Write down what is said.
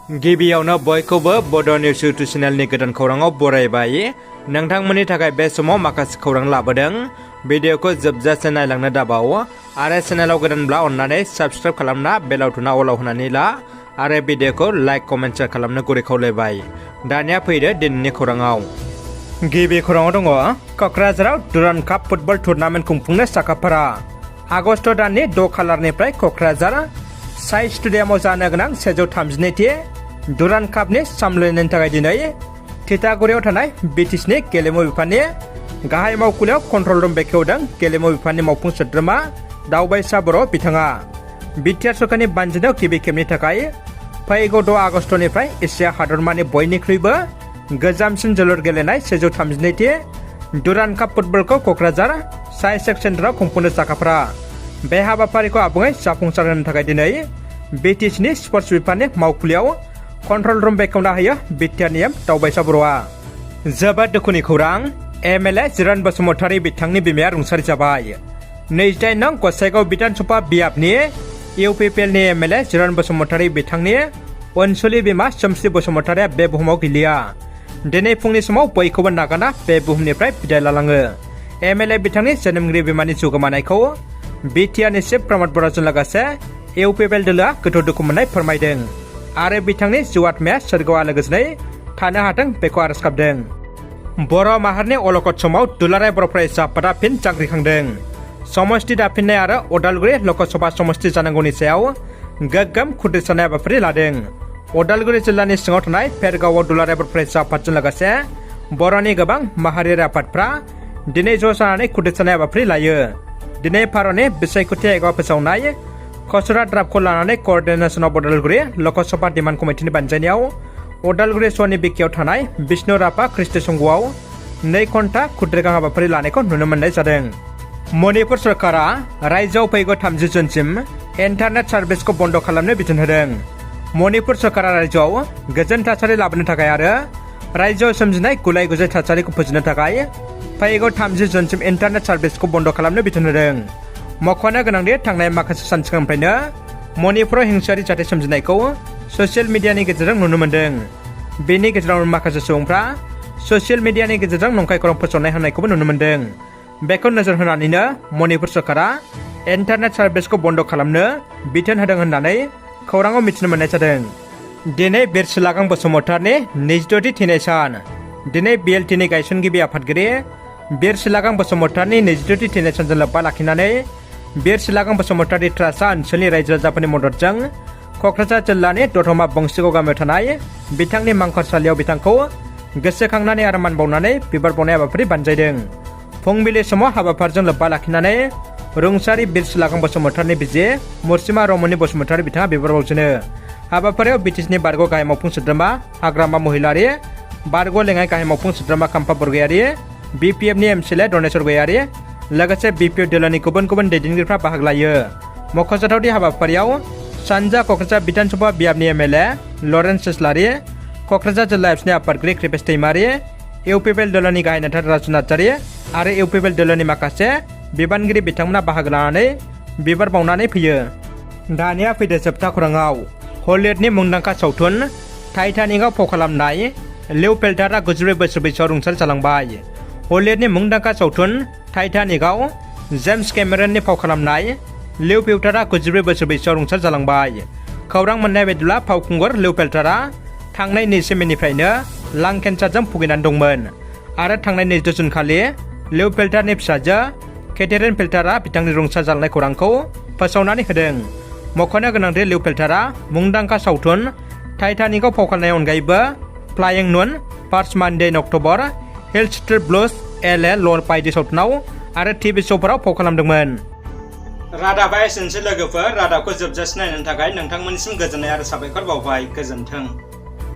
गिबियावनो बयखौबो बड' निउस इउटुब चेनेलनि गोदान खौराङाव बरायबाय। नोंथांमोननि थाखाय बे समाव माखासे खौरां लाबोदों। भिडिअखौ जोबजासे नायलांनो दाबाव आरो चेनेलाव गोदानब्ला अन्नानै साबस्क्राइब खालामना बेल आइकनआ अलाव होनानै ला आरो भिडिअखौ लाइक कमेन्ट शेयार खालामनो गुरै खावलायबाय। दानिया फैदो दिनैनि खौराङाव। गिबि खौराङाव दङ क'क्राझाराव दुरान्ड काप फुटबल टुर्नामेन्ट खुंफुंनो साखाफारा। आगस्ट दाननि 6 खालारनिफ्राय क'क्राझार साइ स्टेडियामाव जानो गोनां 132थि दुरान्ड कापनि सामलायनायनि थाखाय दिनै थिथागुरियाव थानाय बिटिसिनि गेलेमु बिफाननि गाहाय मावखुलियाव कन्ट्रल रुम बेखेवदों गेलेमु बिफाननि मावफुं सोद्रोमा दावबायसा बर' बिथाङा। बिटिआर सरकारनि बानजायनायाव गिबि खेबनि थाखाय फैगौ 6 आगस्टनिफ्राय एसिया हादरमानि बयनिख्रुइबो गोजामसिन जोलुर गेलेनाय 132थि दुरान्ड काप फुटबलखौ क'क्राझार साइ सेन्टाराव खुंफुंनो साखाफारा। बे हाबाफारिखौ आबुङै जाफुंसार होनो थाखाय दिनै बिटिसिनि स्पर्ट्स बिफाननि मावखुलियाव कन्ट्रल रुम बेखेवना होयो बिटिआरनि दावबायसा बर'आ। जोबोद दुखुनि खौरां, MLA जिरान बसुमतारी बिथांनि बिमाया रुंसारि जाबाय। 28 नं गसाइगाव बिधानसभा बियाबनि UPPLनि MLA जिरान बसुमतारी बिथांनि अनसुलि बिमा सोमस्रि बसुमतारीया बे बुहुमाव गैलिया। दिनै फुंनि समाव बयखौबो नागारना बे बुहुमनिफ्राय बिदाय लालाङो। MLA बिथांनि जोनोमगिरि बिमानि जिउ गोमानायखौ बिटिआरनि चिफ प्रमद बर'जों लोगोसे UPPL दोलोआ गोथौ दुखु मोननाय फोरमायदों आरो बिथांनि जिउ आत्माया सोरगोआव आलो गोजोनै थानो हाथों बेखौ आरज गाबदों। बर' माहारिनि अलखद समाव दुलाराय बर' फरायसा आफादा फिन जांख्रिखांदों। समष्टि दाफिननाय आरो उदालगुरि लकसभा समष्टि जानांगौनि सायाव गोग्गोम खुद्रिसानाय हाबाफारि लादों। उदालगुरि जिल्लानि सिङाव थानाय फेरगावआव दुलाराय बर' फरायसा आफादजों लोगोसे बर'नि गोबां माहारियारि आफादफ्रा दिनै ज' जानानै खुद्रिसानाय हाबाफारि लायो। दिनै भारतनि बिसायख'थि आय'गआ फोसावनाय खसरा ड्राफ्टखौ लानानै क'अर्डिनेशन अफ उदालगुरि लकसभा डिमान्ड कमिटिनि बानजायनायाव उदालगुरि सहरनि बिखायाव थानाय बिष्णु राभा ख्रिस्टि संघआव 2 घन्टा खुद्रिगां हाबाफारि लानायखौ नुनो मोननाय जादों। मणिपुर सरकारा रायजोआव फैगौ 30 जुनसिम इन्टारनेट सार्भिसखौ बन्द खालामनो बिथोन होदों। मणिपुर सरकारा रायजोआव गोजोन थासारि लाबोनो थाखाय आरो रायजोआव सोमजिनाय गुलाय गुजाय थासारिखौ फोजोबनो थाखाय फैगौ 30 जुनसिम इन्टारनेट सार्भिसखौ बन्द खालामनो बिथोन होदों। मख'नो गोनांदि थांनाय माखासे सान सिगांनिफ्रायनो मणिपुराव हिंसायारि जाथाय सोमजिनायखौ ससियेल मिडियानि गेजेरजों नुनो मोन्दों। बेनि गेजेराव माखासे सुबुंफ्रा ससियेल मिडियानि गेजेरजों नंखाय खौरां फोसावनाय होनायखौबो नुनो मोन्दों। बेखौ नोजोर होनानैनो मणिपुर सरकारा इन्टारनेट सार्भिसखौ बन्द खालामनो बिथोन होदों होननानै खौराङाव मिथिनो मोननाय जादों। दिनै बिर सिलागां बसुमतारीनि 26थि थैनाय सान। दिनै BLTनि गायसनगिरि आफादगिरि बिर सिलागां बसुमतारीनि 26थि थैनाय सानजों लोब्बा लाखिनानै बिर सिलागां बसुमतारी ट्रास्टआ ओनसोलनि रायजो राजाफोरनि मददजों क'क्राझार जिल्लानि दतमा बंसिगाव गामियाव थानाय बिथांनि मांखरसालियाव बिथांखौ गोसोखांनानै आरो मान बावनानै बिबार बावनाय हाबाफारि बानजायदों। फुंबिलि समाव हाबाफारिजों लोब्बा लाखिनानै रुंसारि बिर सिलागां बसुमतारीनि बिसि मुर्सिमा रमनि बसुमतारी बिथाङा बिबार बावजेनो। हाबाफारियाव बिटिसिनि बारग' गाहाय मावफुं सोद्रोमा हाग्रामा महिलारि, बारग' लेङाइ गाहाय मावफुं सोद्रोमा खाम्फा बरगयारि, BPFनि MCLA दनेश्वर गयारि लोगोसे BPF दोलोनि गुबुन गुबुन दैदेनगिरिफ्रा बाहागो लायो। मख'जाथावदि हाबाफारियाव सानजा क'क्राझार बिधानसभा बियाबनि MLA लरेन्स इस्लारि, क'क्राझार जिल्ला एबसुनि आफादगिरि कृपेश दैमारि, UPPL दोलोनि गाहाय नेथार राजु नार्जारि आरो UPPL दोलोनि माखासे बिबानगिरि बिथांमोना बाहागो लानानै बिबार बावनानै फैयो। दानिया फैदो जोबथा खौराङाव। हलिउडनि मुंदांखा सावथुन टाइटानिकआव फाव खालामनाय लिउ पेल्टारआ 94 बोसोर बैसोआव रुंसारि जालांबाय। हलिउडनि मुंदांखा सावथुन टाइटानिकआव जेम्स केमेरननि फाव खालामनाय लिउ पेल्टारआ 94 बोसोर बैसोआव रुंसारि जालांबाय। खौरां मोननाय बायदिब्ला फावखुंगुर लिउ पेल्टारआ थांनाय 20 मेनिफ्रायनो लां केन्सारजों भुगिनानै दंमोन आरो थांनाय 22 जुन खालि लिउ पेल्टारनि फिसाजो केथेरिन पेल्टारआ बिथांनि रुंसारि जालांनाय खौरांखौ फोसावनानै होदों। मख'नो गोनांदि लिउ पेल्टारआ मुंदांखा सावथुन टाइटानिकआव फाव खालामनायनि अनगायैबो Flying Nun, First Monday in October, Hill Street Blues, LA ल'र बायदि सावथुनाव आरो TV श'फोराव फाव खालामदोंमोन। रादाबा एसेनोसै लोगोफोर। रादाबखौ जोबजासिम नायनो थाखाय नोंथांमोननिसिम गोजोननाय आरो साबायखर बावबाय। गोजोन्थों।